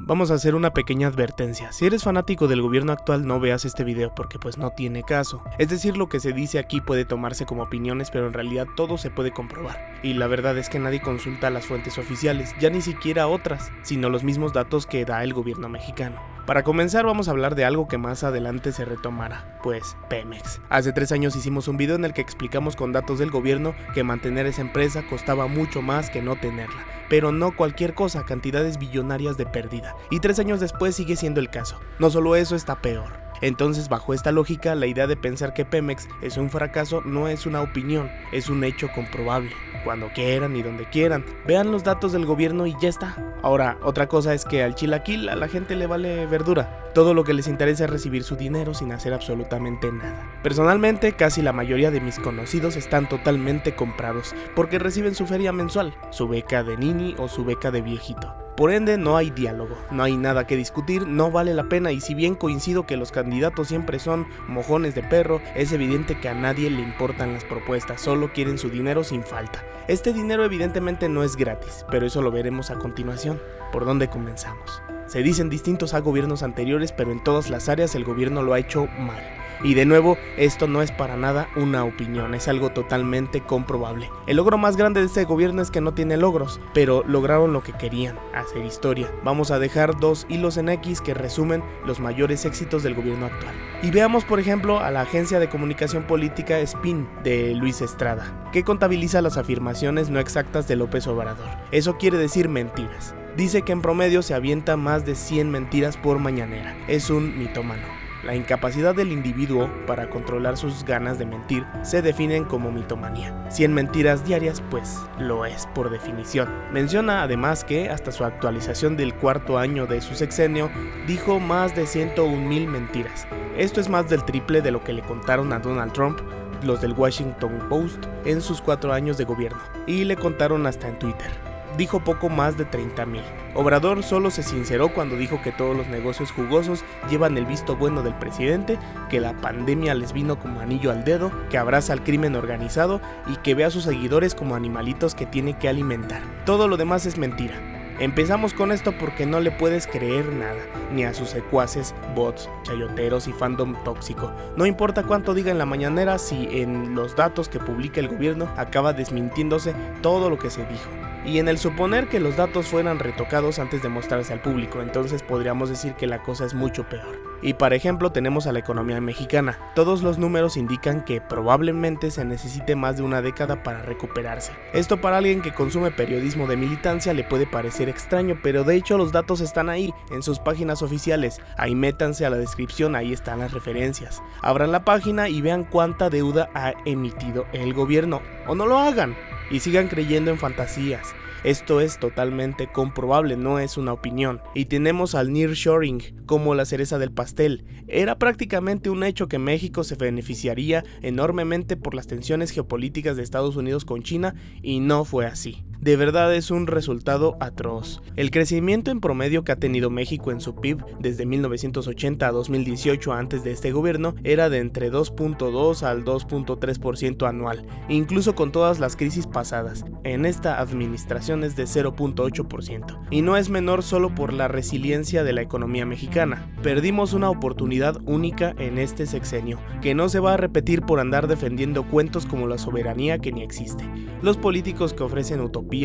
vamos a hacer una pequeña advertencia. Si eres fanático del gobierno actual, no veas este video porque pues no tiene caso. Es decir, lo que se dice aquí puede tomarse como opiniones, pero en realidad todo se puede comprobar. Y la verdad es que nadie consulta las fuentes oficiales, ya ni siquiera otras, sino los mismos datos que da el gobierno mexicano. Para comenzar vamos a hablar de algo que más adelante se retomará, pues Pemex. Hace 3 años hicimos un video en el que explicamos con datos del gobierno que mantener esa empresa costaba mucho más que no tenerla, pero no cualquier cosa, cantidades billonarias de pérdida, y 3 años después sigue siendo el caso. No solo eso, está peor. Entonces, bajo esta lógica, la idea de pensar que Pemex es un fracaso no es una opinión, es un hecho comprobable. Cuando quieran y donde quieran, vean los datos del gobierno y ya está. Ahora, otra cosa es que al chilaquil a la gente le vale verdura. Todo lo que les interesa es recibir su dinero sin hacer absolutamente nada. Personalmente, casi la mayoría de mis conocidos están totalmente comprados, porque reciben su feria mensual, su beca de nini o su beca de viejito. Por ende, no hay diálogo, no hay nada que discutir, no vale la pena, y si bien coincido que los candidatos siempre son mojones de perro, es evidente que a nadie le importan las propuestas, solo quieren su dinero sin falta. Este dinero evidentemente no es gratis, pero eso lo veremos a continuación. ¿Por dónde comenzamos? Se dicen distintos a gobiernos anteriores, pero en todas las áreas el gobierno lo ha hecho mal. Y de nuevo, esto no es para nada una opinión, es algo totalmente comprobable. El logro más grande de este gobierno es que no tiene logros, pero lograron lo que querían, hacer historia. Vamos a dejar 2 hilos en X que resumen los mayores éxitos del gobierno actual. Y veamos por ejemplo a la agencia de comunicación política SPIN de Luis Estrada, que contabiliza las afirmaciones no exactas de López Obrador. Eso quiere decir mentiras. Dice que en promedio se avienta más de 100 mentiras por mañanera. Es un mitómano. La incapacidad del individuo para controlar sus ganas de mentir se definen como mitomanía. 100 mentiras diarias, pues lo es por definición. Menciona además que hasta su actualización del 4º año de su sexenio dijo más de 101,000 mentiras. Esto es más del triple de lo que le contaron a Donald Trump los del Washington Post en sus 4 años de gobierno, y le contaron hasta en Twitter. Dijo poco más de 30,000. Obrador solo se sinceró cuando dijo que todos los negocios jugosos llevan el visto bueno del presidente, que la pandemia les vino como anillo al dedo, que abraza al crimen organizado y que ve a sus seguidores como animalitos que tiene que alimentar. Todo lo demás es mentira. Empezamos con esto porque no le puedes creer nada, ni a sus secuaces, bots, chayoteros y fandom tóxico. No importa cuánto diga en la mañanera si en los datos que publica el gobierno acaba desmintiéndose todo lo que se dijo. Y en el suponer que los datos fueran retocados antes de mostrarse al público, entonces podríamos decir que la cosa es mucho peor. Y por ejemplo tenemos a la economía mexicana. Todos los números indican que probablemente se necesite más de una década para recuperarse. Esto para alguien que consume periodismo de militancia le puede parecer extraño, pero de hecho los datos están ahí, en sus páginas oficiales. Ahí métanse a la descripción, ahí están las referencias. Abran la página y vean cuánta deuda ha emitido el gobierno. O no lo hagan y sigan creyendo en fantasías. Esto es totalmente comprobable, no es una opinión. Y tenemos al nearshoring como la cereza del pastel. Era prácticamente un hecho que México se beneficiaría enormemente por las tensiones geopolíticas de Estados Unidos con China, y no fue así. De verdad es un resultado atroz. El crecimiento en promedio que ha tenido México en su PIB desde 1980 a 2018 antes de este gobierno era de entre 2.2 al 2.3% anual, incluso con todas las crisis pasadas. En esta administración es de 0.8%. Y no es menor solo por la resiliencia de la economía mexicana. Perdimos una oportunidad única en este sexenio, que no se va a repetir por andar defendiendo cuentos como la soberanía que ni existe. Los políticos que ofrecen utopías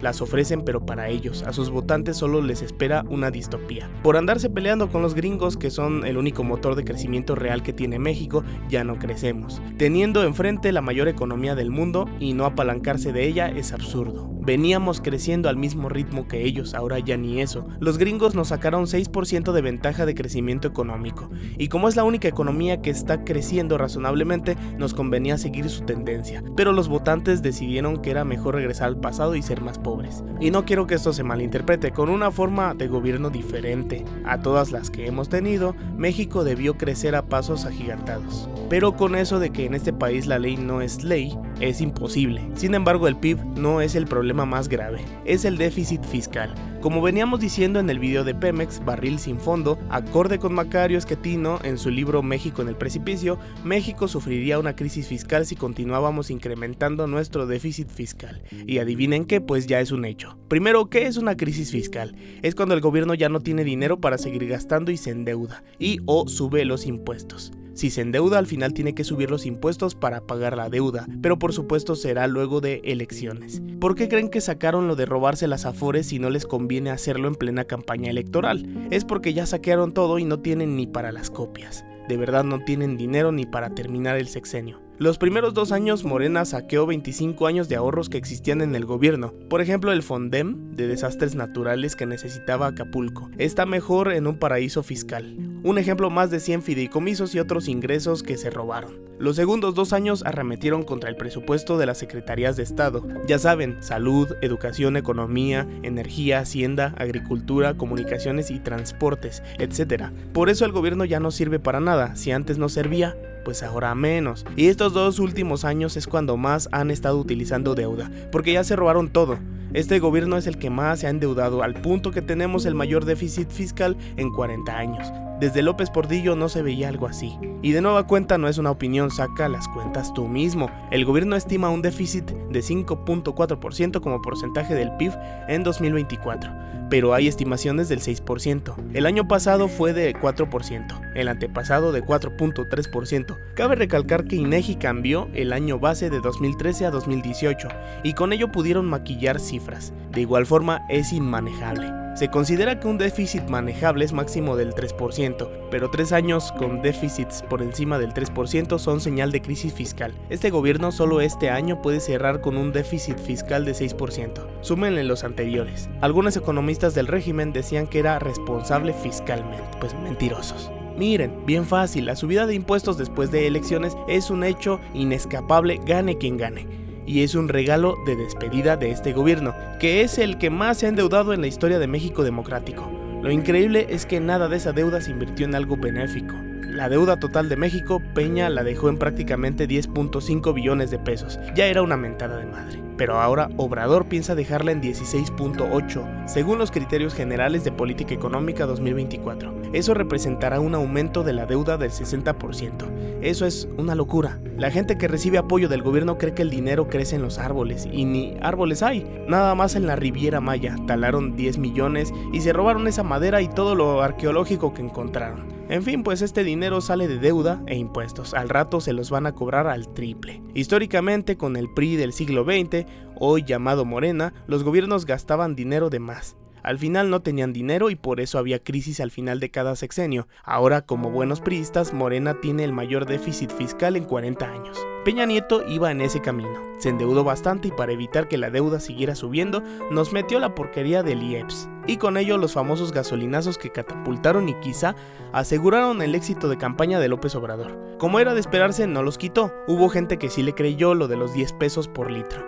las ofrecen, pero para ellos, a sus votantes solo les espera una distopía. Por andarse peleando con los gringos, que son el único motor de crecimiento real que tiene México, ya no crecemos. Teniendo enfrente la mayor economía del mundo y no apalancarse de ella es absurdo. Veníamos creciendo al mismo ritmo que ellos, ahora ya ni eso. Los gringos nos sacaron 6% de ventaja de crecimiento económico, y como es la única economía que está creciendo razonablemente, nos convenía seguir su tendencia. Pero los votantes decidieron que era mejor regresar al pasado y ser más pobres. Y no quiero que esto se malinterprete, con una forma de gobierno diferente a todas las que hemos tenido, México debió crecer a pasos agigantados. Pero con eso de que en este país la ley no es ley, es imposible. Sin embargo, el PIB no es el problema más grave, es el déficit fiscal. Como veníamos diciendo en el video de Pemex, Barril sin fondo, acorde con Macario Schettino en su libro México en el precipicio, México sufriría una crisis fiscal si continuábamos incrementando nuestro déficit fiscal. Y adivinen qué, pues ya es un hecho. Primero, ¿qué es una crisis fiscal? Es cuando el gobierno ya no tiene dinero para seguir gastando y se endeuda, y o sube los impuestos. Si se endeuda, al final tiene que subir los impuestos para pagar la deuda, pero por supuesto será luego de elecciones. ¿Por qué creen que sacaron lo de robarse las afores si no les conviene hacerlo en plena campaña electoral? Es porque ya saquearon todo y no tienen ni para las copias. De verdad no tienen dinero ni para terminar el sexenio. Los primeros 2 años Morena saqueó 25 años de ahorros que existían en el gobierno. Por ejemplo, el Fondem de desastres naturales que necesitaba Acapulco está mejor en un paraíso fiscal. Un ejemplo más de 100 fideicomisos y otros ingresos que se robaron. Los segundos 2 años arremetieron contra el presupuesto de las secretarías de Estado. Ya saben, salud, educación, economía, energía, hacienda, agricultura, comunicaciones y transportes, etc. Por eso el gobierno ya no sirve para nada. Si antes no servía, pues ahora menos. Y estos 2 últimos años es cuando más han estado utilizando deuda, porque ya se robaron todo. Este gobierno es el que más se ha endeudado, al punto que tenemos el mayor déficit fiscal en 40 años. Desde López Portillo no se veía algo así. Y de nueva cuenta no es una opinión, saca las cuentas tú mismo. El gobierno estima un déficit de 5.4% como porcentaje del PIB en 2024, pero hay estimaciones del 6%. El año pasado fue de 4%, el antepasado de 4.3%. Cabe recalcar que INEGI cambió el año base de 2013 a 2018 y con ello pudieron maquillar cifras. De igual forma es inmanejable. Se considera que un déficit manejable es máximo del 3%, pero 3 años con déficits por encima del 3% son señal de crisis fiscal. Este gobierno solo este año puede cerrar con un déficit fiscal de 6%. Súmenle los anteriores. Algunos economistas del régimen decían que era responsable fiscalmente, pues mentirosos. Miren, bien fácil, la subida de impuestos después de elecciones es un hecho inescapable, gane quien gane. Y es un regalo de despedida de este gobierno, que es el que más se ha endeudado en la historia de México democrático. Lo increíble es que nada de esa deuda se invirtió en algo benéfico. La deuda total de México, Peña la dejó en prácticamente 10.5 billones de pesos, ya era una mentada de madre. Pero ahora Obrador piensa dejarla en 16.8, según los criterios generales de política económica 2024. Eso representará un aumento de la deuda del 60%. Eso es una locura. La gente que recibe apoyo del gobierno cree que el dinero crece en los árboles, y ni árboles hay. Nada más en la Riviera Maya talaron 10 millones y se robaron esa madera y todo lo arqueológico que encontraron. En fin, pues este dinero sale de deuda e impuestos, al rato se los van a cobrar al triple. Históricamente, con el PRI del siglo XX, hoy llamado Morena, los gobiernos gastaban dinero de más. Al final no tenían dinero y por eso había crisis al final de cada sexenio. Ahora, como buenos priistas, Morena tiene el mayor déficit fiscal en 40 años. Peña Nieto iba en ese camino, se endeudó bastante y para evitar que la deuda siguiera subiendo, nos metió la porquería del IEPS. Y con ello los famosos gasolinazos que catapultaron y quizá aseguraron el éxito de campaña de López Obrador. Como era de esperarse, no los quitó. Hubo gente que sí le creyó lo de los 10 pesos por litro.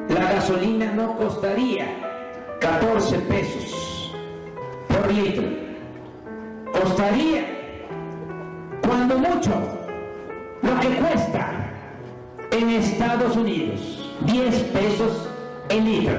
La gasolina no costaría 14 pesos por litro. Costaría, cuando mucho, lo que cuesta en Estados Unidos, 10 pesos el litro.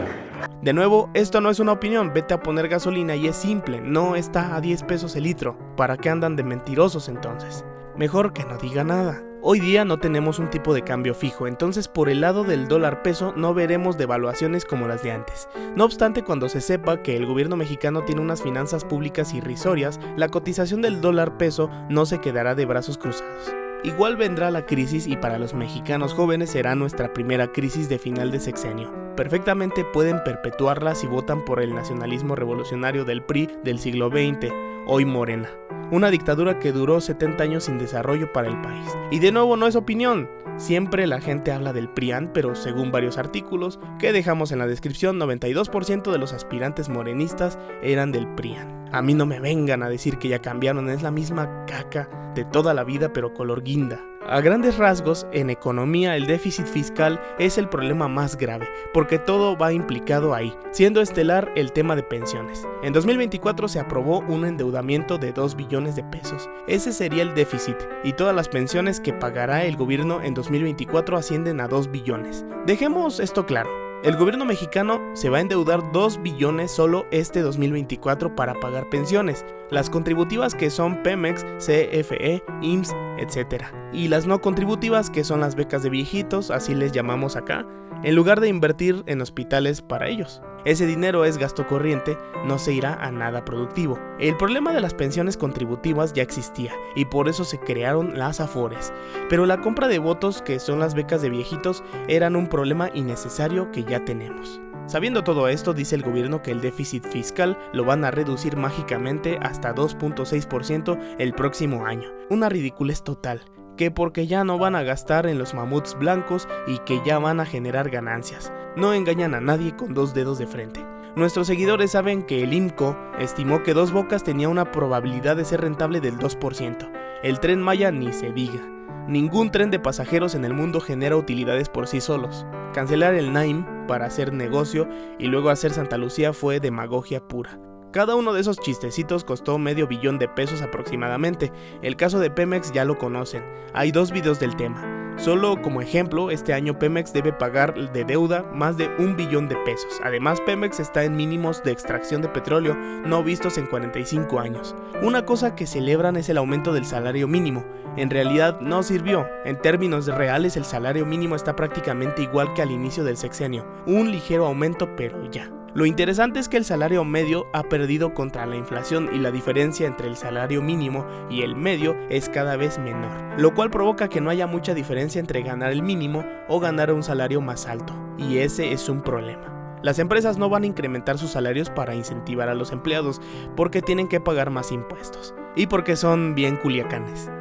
De nuevo, esto no es una opinión, vete a poner gasolina y es simple, no está a 10 pesos el litro. ¿Para qué andan de mentirosos entonces? Mejor que no diga nada. Hoy día no tenemos un tipo de cambio fijo, entonces por el lado del dólar peso no veremos devaluaciones como las de antes. No obstante, cuando se sepa que el gobierno mexicano tiene unas finanzas públicas irrisorias, la cotización del dólar peso no se quedará de brazos cruzados. Igual vendrá la crisis y para los mexicanos jóvenes será nuestra primera crisis de final de sexenio. Perfectamente pueden perpetuarla si votan por el nacionalismo revolucionario del PRI del siglo XX, hoy Morena. Una dictadura que duró 70 años sin desarrollo para el país. Y de nuevo no es opinión, siempre la gente habla del PRIAN, pero según varios artículos que dejamos en la descripción, 92% de los aspirantes morenistas eran del PRIAN. A mí no me vengan a decir que ya cambiaron, es la misma caca de toda la vida pero color guinda. A grandes rasgos, en economía el déficit fiscal es el problema más grave, porque todo va implicado ahí, siendo estelar el tema de pensiones. En 2024 se aprobó un endeudamiento de 2 billones de pesos. Ese sería el déficit, y todas las pensiones que pagará el gobierno en 2024 ascienden a 2 billones. Dejemos esto claro. El gobierno mexicano se va a endeudar 2 billones solo este 2024 para pagar pensiones, las contributivas que son Pemex, CFE, IMSS, etc. Y las no contributivas que son las becas de viejitos, así les llamamos acá, en lugar de invertir en hospitales para ellos. Ese dinero es gasto corriente, no se irá a nada productivo. El problema de las pensiones contributivas ya existía y por eso se crearon las Afores, pero la compra de votos, que son las becas de viejitos, eran un problema innecesario que ya tenemos. Sabiendo todo esto, dice el gobierno que el déficit fiscal lo van a reducir mágicamente hasta 2.6% el próximo año. Una ridiculez total. Que porque ya no van a gastar en los mamuts blancos y que ya van a generar ganancias. No engañan a nadie con 2 dedos de frente. Nuestros seguidores saben que el IMCO estimó que Dos Bocas tenía una probabilidad de ser rentable del 2%. El Tren Maya ni se diga. Ningún tren de pasajeros en el mundo genera utilidades por sí solos. Cancelar el Naim para hacer negocio y luego hacer Santa Lucía fue demagogia pura. Cada uno de esos chistecitos costó $500 millón de pesos aproximadamente. El caso de Pemex ya lo conocen, hay 2 videos del tema. Solo como ejemplo, este año Pemex debe pagar de deuda más de $1 billón de pesos. Además, Pemex está en mínimos de extracción de petróleo no vistos en 45 años. Una cosa que celebran es el aumento del salario mínimo. En realidad no sirvió. En términos reales, el salario mínimo está prácticamente igual que al inicio del sexenio. Un ligero aumento, pero ya. Lo interesante es que el salario medio ha perdido contra la inflación y la diferencia entre el salario mínimo y el medio es cada vez menor, lo cual provoca que no haya mucha diferencia entre ganar el mínimo o ganar un salario más alto, y ese es un problema. Las empresas no van a incrementar sus salarios para incentivar a los empleados porque tienen que pagar más impuestos y porque son bien culiacanes.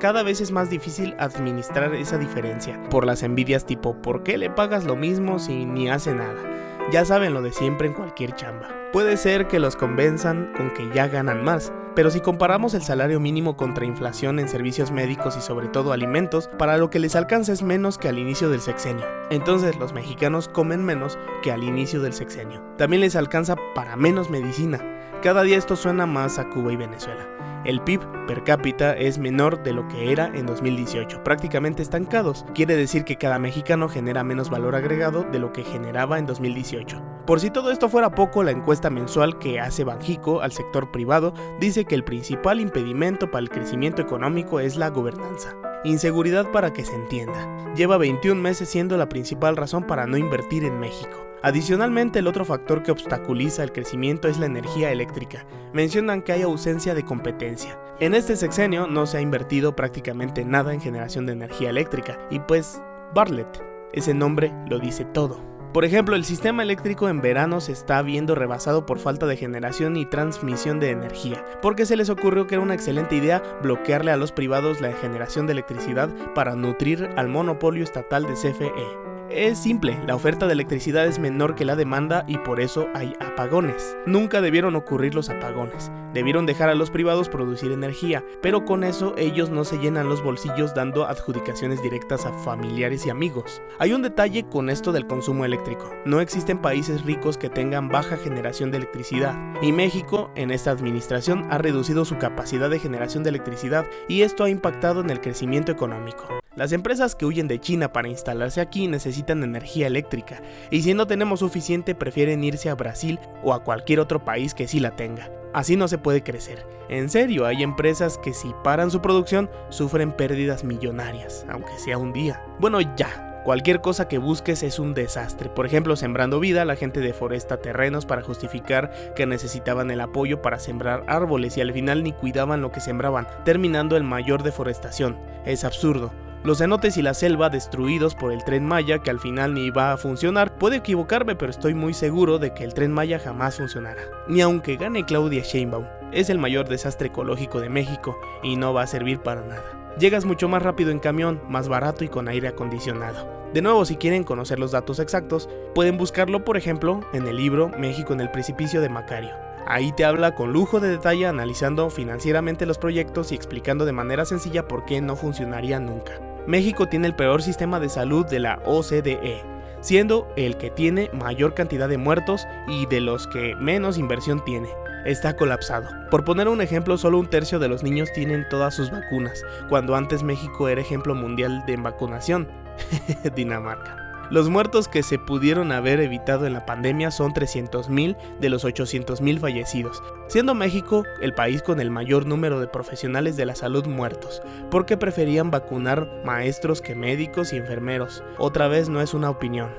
Cada vez es más difícil administrar esa diferencia por las envidias tipo ¿por qué le pagas lo mismo si ni hace nada? Ya saben lo de siempre en cualquier chamba. Puede ser que los convenzan con que ya ganan más, pero si comparamos el salario mínimo contra inflación en servicios médicos y sobre todo alimentos, para lo que les alcanza es menos que al inicio del sexenio. Entonces los mexicanos comen menos que al inicio del sexenio. También les alcanza para menos medicina. Cada día esto suena más a Cuba y Venezuela. El PIB per cápita es menor de lo que era en 2018, prácticamente estancados. Quiere decir que cada mexicano genera menos valor agregado de lo que generaba en 2018. Por si todo esto fuera poco, la encuesta mensual que hace Banjico al sector privado dice que el principal impedimento para el crecimiento económico es la gobernanza. Inseguridad, para que se entienda. Lleva 21 meses siendo la principal razón para no invertir en México. Adicionalmente, el otro factor que obstaculiza el crecimiento es la energía eléctrica. Mencionan que hay ausencia de competencia. En este sexenio no se ha invertido prácticamente nada en generación de energía eléctrica, y pues, Bartlett, ese nombre lo dice todo. Por ejemplo, el sistema eléctrico en verano se está viendo rebasado por falta de generación y transmisión de energía, porque se les ocurrió que era una excelente idea bloquearle a los privados la generación de electricidad para nutrir al monopolio estatal de CFE. Es simple, la oferta de electricidad es menor que la demanda y por eso hay apagones. Nunca debieron ocurrir los apagones, debieron dejar a los privados producir energía, pero con eso ellos no se llenan los bolsillos dando adjudicaciones directas a familiares y amigos. Hay un detalle con esto del consumo eléctrico, no existen países ricos que tengan baja generación de electricidad, y México en esta administración ha reducido su capacidad de generación de electricidad y esto ha impactado en el crecimiento económico. Las empresas que huyen de China para instalarse aquí necesitan energía eléctrica, y si no tenemos suficiente prefieren irse a Brasil o a cualquier otro país que sí la tenga. Así no se puede crecer. En serio, hay empresas que si paran su producción sufren pérdidas millonarias, aunque sea un día. Bueno, ya. Cualquier cosa que busques es un desastre. Por ejemplo, Sembrando Vida, la gente deforesta terrenos para justificar que necesitaban el apoyo para sembrar árboles y al final ni cuidaban lo que sembraban, terminando en mayor deforestación. Es absurdo. Los cenotes y la selva destruidos por el Tren Maya, que al final ni iba a funcionar. Puedo equivocarme, pero estoy muy seguro de que el Tren Maya jamás funcionará. Ni aunque gane Claudia Sheinbaum. Es el mayor desastre ecológico de México y no va a servir para nada. Llegas mucho más rápido en camión, más barato y con aire acondicionado. De nuevo, si quieren conocer los datos exactos, pueden buscarlo por ejemplo en el libro México en el precipicio de Macario. Ahí te habla con lujo de detalle analizando financieramente los proyectos y explicando de manera sencilla por qué no funcionaría nunca. México tiene el peor sistema de salud de la OCDE, siendo el que tiene mayor cantidad de muertos y de los que menos inversión tiene. Está colapsado. Por poner un ejemplo, solo 1/3 de los niños tienen todas sus vacunas, cuando antes México era ejemplo mundial de vacunación. Dinamarca. Los muertos que se pudieron haber evitado en la pandemia son 300,000 de los 800,000 fallecidos, siendo México el país con el mayor número de profesionales de la salud muertos, porque preferían vacunar maestros que médicos y enfermeros. Otra vez no es una opinión.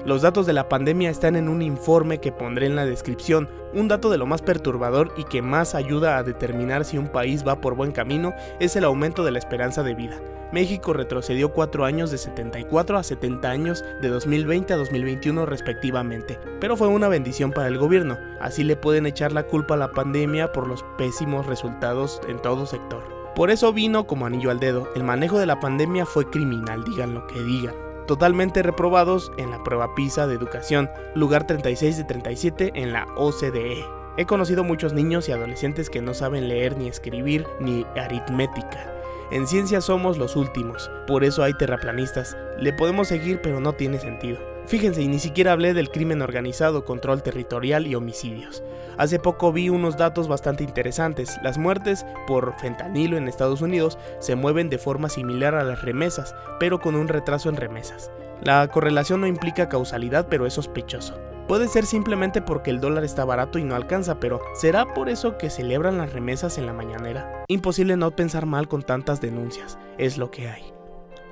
Los datos de la pandemia están en un informe que pondré en la descripción. Un dato de lo más perturbador y que más ayuda a determinar si un país va por buen camino es el aumento de la esperanza de vida. México retrocedió 4 años de 74 a 70 años de 2020 a 2021 respectivamente, pero fue una bendición para el gobierno, así le pueden echar la culpa a la pandemia por los pésimos resultados en todo sector. Por eso vino como anillo al dedo, el manejo de la pandemia fue criminal, digan lo que digan. Totalmente reprobados en la prueba PISA de educación, lugar 36 de 37 en la OCDE. He conocido muchos niños y adolescentes que no saben leer ni escribir ni aritmética. En ciencia somos los últimos, por eso hay terraplanistas. Le podemos seguir, pero no tiene sentido. Fíjense, y ni siquiera hablé del crimen organizado, control territorial y homicidios. Hace poco vi unos datos bastante interesantes. Las muertes por fentanilo en Estados Unidos se mueven de forma similar a las remesas, pero con un retraso en remesas. La correlación no implica causalidad, pero es sospechoso. Puede ser simplemente porque el dólar está barato y no alcanza, pero ¿será por eso que celebran las remesas en la mañanera? Imposible no pensar mal con tantas denuncias, es lo que hay.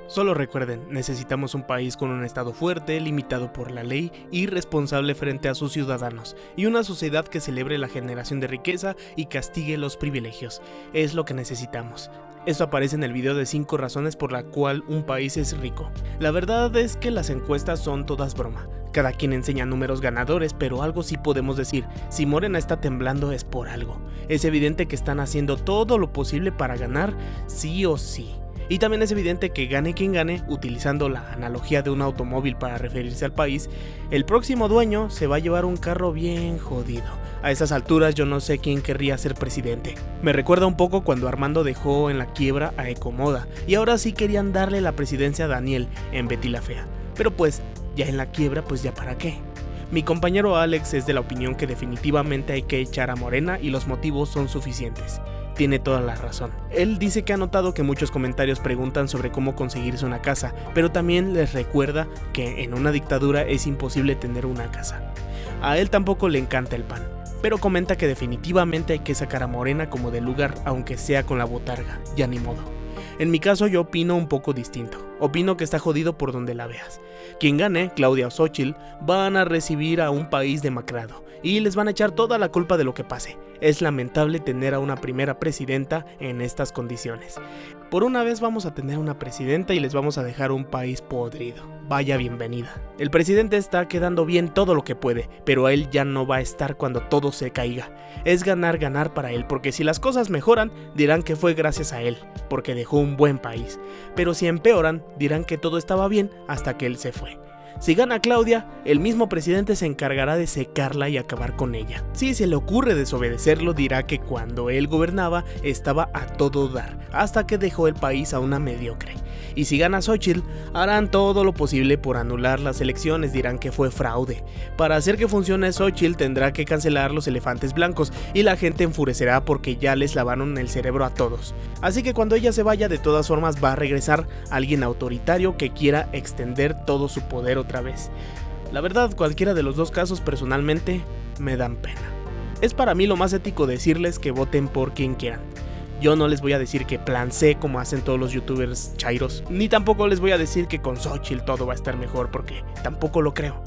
Solo recuerden, necesitamos un país con un estado fuerte, limitado por la ley y responsable frente a sus ciudadanos, y una sociedad que celebre la generación de riqueza y castigue los privilegios. Es lo que necesitamos. Esto aparece en el video de 5 razones por la cual un país es rico. La verdad es que las encuestas son todas broma. Cada quien enseña números ganadores, pero algo sí podemos decir, si Morena está temblando es por algo. Es evidente que están haciendo todo lo posible para ganar, sí o sí. Y también es evidente que gane quien gane, utilizando la analogía de un automóvil para referirse al país, el próximo dueño se va a llevar un carro bien jodido. A esas alturas yo no sé quién querría ser presidente. Me recuerda un poco cuando Armando dejó en la quiebra a Ecomoda y ahora sí querían darle la presidencia a Daniel en Betty la Fea. Pero pues, ya en la quiebra, pues ya para qué. Mi compañero Alex es de la opinión que definitivamente hay que echar a Morena y los motivos son suficientes. Tiene toda la razón. Él dice que ha notado que muchos comentarios preguntan sobre cómo conseguirse una casa, pero también les recuerda que en una dictadura es imposible tener una casa. A él tampoco le encanta el pan, pero comenta que definitivamente hay que sacar a Morena como del lugar, aunque sea con la botarga, ya ni modo. En mi caso yo opino un poco distinto. Opino que está jodido por donde la veas. Quien gane, Claudia o Xóchitl, van a recibir a un país demacrado y les van a echar toda la culpa de lo que pase. Es lamentable tener a una primera presidenta en estas condiciones. Por una vez vamos a tener una presidenta y les vamos a dejar un país podrido. Vaya bienvenida. El presidente está quedando bien todo lo que puede, pero él ya no va a estar cuando todo se caiga. Es ganar para él, porque si las cosas mejoran, dirán que fue gracias a él, porque dejó un buen país. Pero si empeoran, dirán que todo estaba bien hasta que él se fue. Si gana Claudia, el mismo presidente se encargará de secarla y acabar con ella. Si se le ocurre desobedecerlo, dirá que cuando él gobernaba estaba a todo dar, hasta que dejó el país a una mediocre. Y si gana Xóchitl, harán todo lo posible por anular las elecciones, dirán que fue fraude. Para hacer que funcione Xóchitl tendrá que cancelar los elefantes blancos y la gente enfurecerá porque ya les lavaron el cerebro a todos. Así que cuando ella se vaya, de todas formas va a regresar alguien autoritario que quiera extender todo su poder otra vez. La verdad, cualquiera de los dos casos personalmente me dan pena. Es para mí lo más ético decirles que voten por quien quieran. Yo no les voy a decir que plan C como hacen todos los youtubers chairos, ni tampoco les voy a decir que con Xóchitl todo va a estar mejor, porque tampoco lo creo.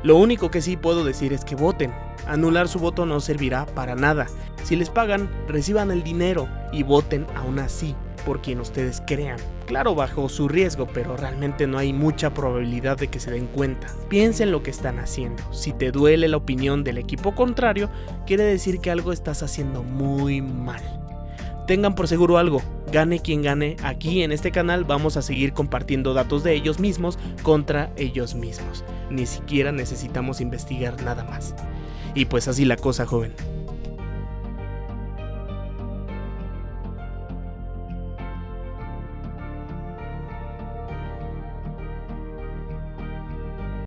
Lo único que sí puedo decir es que voten. Anular su voto no servirá para nada. Si les pagan, reciban el dinero y voten aún así por quien ustedes crean. Claro, bajo su riesgo, pero realmente no hay mucha probabilidad de que se den cuenta. Piensen lo que están haciendo. Si te duele la opinión del equipo contrario, quiere decir que algo estás haciendo muy mal. Tengan por seguro algo, gane quien gane, aquí en este canal vamos a seguir compartiendo datos de ellos mismos contra ellos mismos. Ni siquiera necesitamos investigar nada más. Y pues así la cosa, joven.